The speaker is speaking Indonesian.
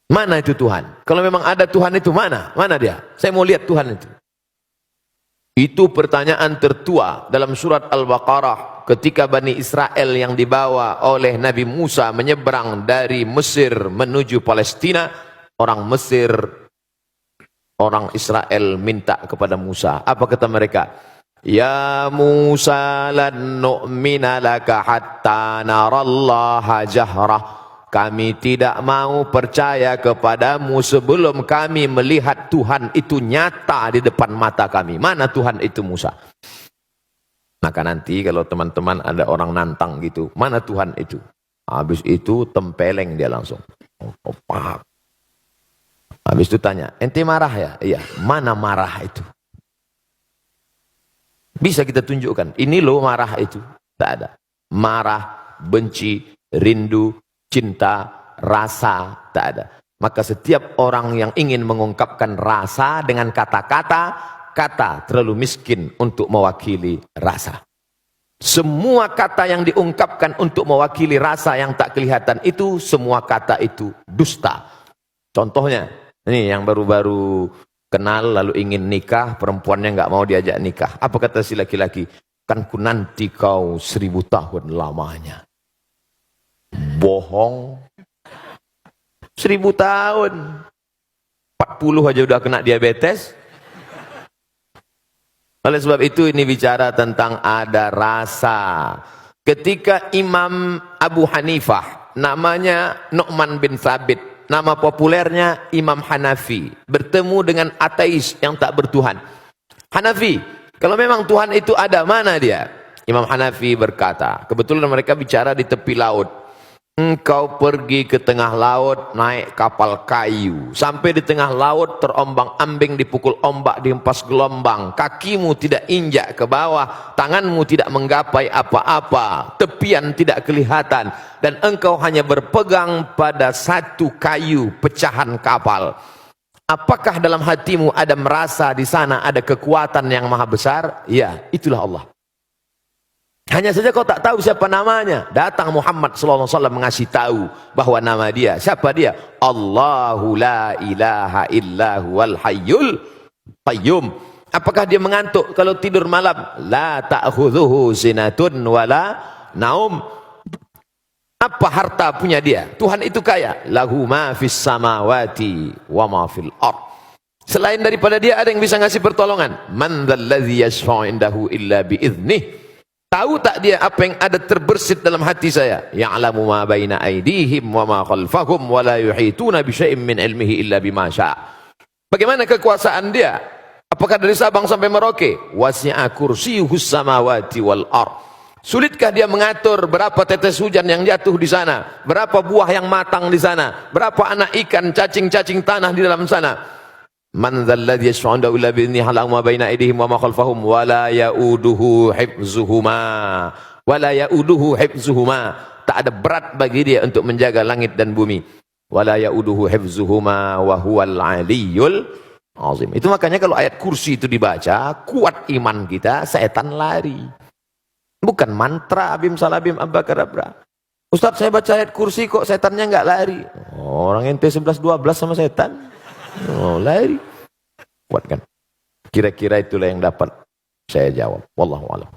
Mana itu Tuhan? Kalau memang ada Tuhan itu mana? Mana dia? Saya mau lihat Tuhan itu. Itu pertanyaan tertua dalam surat Al-Baqarah ketika Bani Israel yang dibawa oleh Nabi Musa menyeberang dari Mesir menuju Palestina. Orang Mesir, orang Israel minta kepada Musa. Apa kata mereka? Ya Musa lan nu'mina laka hatta narallaha jahrah. Kami tidak mau percaya kepadamu sebelum kami melihat Tuhan itu nyata di depan mata kami. Mana Tuhan itu Musa? Maka nanti kalau teman-teman ada orang nantang gitu, mana Tuhan itu? Habis itu tempeleng dia langsung. Oh, paham. Habis itu tanya, ente marah ya? Iya, mana marah itu? Bisa kita tunjukkan, ini loh marah itu. Tak ada. Marah, benci, rindu, cinta, rasa, tak ada. Maka setiap orang yang ingin mengungkapkan rasa dengan kata-kata, kata terlalu miskin untuk mewakili rasa. Semua kata yang diungkapkan untuk mewakili rasa yang tak kelihatan itu, semua kata itu dusta. Contohnya, ini yang baru-baru kenal lalu ingin nikah, perempuannya nggak mau diajak nikah. Apa kata si laki-laki? Kan ku nanti kau 1000 tahun lamanya. Bohong. 1000 tahun. 40 aja udah kena diabetes. Oleh sebab itu ini bicara tentang ada rasa. Ketika Imam Abu Hanifah, namanya Nu'man bin Thabit, nama populernya Imam Hanafi, bertemu dengan ateis yang tak bertuhan. Hanafi, kalau memang Tuhan itu ada, mana dia? Imam Hanafi berkata, kebetulan mereka bicara di tepi laut. Engkau pergi ke tengah laut naik kapal kayu. Sampai di tengah laut terombang-ambing, dipukul ombak, dihempas gelombang. Kakimu tidak injak ke bawah, tanganmu tidak menggapai apa-apa, tepian tidak kelihatan. Dan engkau hanya berpegang pada satu kayu pecahan kapal. Apakah dalam hatimu ada merasa di sana ada kekuatan yang maha besar? Ya, itulah Allah. Hanya saja kau tak tahu siapa namanya. Datang Muhammad SAW mengasih tahu bahwa nama dia. Siapa dia? Allahu la ilaha illa huwal hayyul qayyum. Apakah dia mengantuk kalau tidur malam? La ta'khudhuhu sinatun wala naum. Apa harta punya dia? Tuhan itu kaya. Lahu ma fis samawati wa ma fil ard. Selain daripada dia ada yang bisa ngasih pertolongan. Man dzalladzi yashfa'u indahu illa biiznih. Tahu tak dia apa yang ada terbersit dalam hati saya? Ya'lamu ma baina aydihim wa ma khalfahum wa la yuhituna bi syai'in min ilmihi illa bima syaa'. Bagaimana kekuasaan dia? Apakah dari Sabang sampai Merauke? Wasi'a kursiyyuhus samawati wal ard. Sulitkah dia mengatur berapa tetes hujan yang jatuh di sana? Berapa buah yang matang di sana? Berapa anak ikan, cacing-cacing tanah di dalam sana? Man dzalladzi yashfa'u indahu illa bi'idznihi ya'lamu ma baina aydihim wa ma khalfahum wa la ya'uduhu hifdzuhuma. Tak ada berat bagi dia untuk menjaga langit dan bumi. Wa la ya'uduhu hifdzuhuma wa huwal 'aliyyul 'azim. Itu makanya kalau ayat kursi itu dibaca, kuat iman kita, setan lari. Bukan mantra bim salabim abakadabra. Ustaz, saya baca ayat kursi kok setannya enggak lari. Orang ente 11 12 sama setan. Oh, lari. Kuat kan? Kira-kira itulah yang dapat saya jawab. Wallahu a'lam.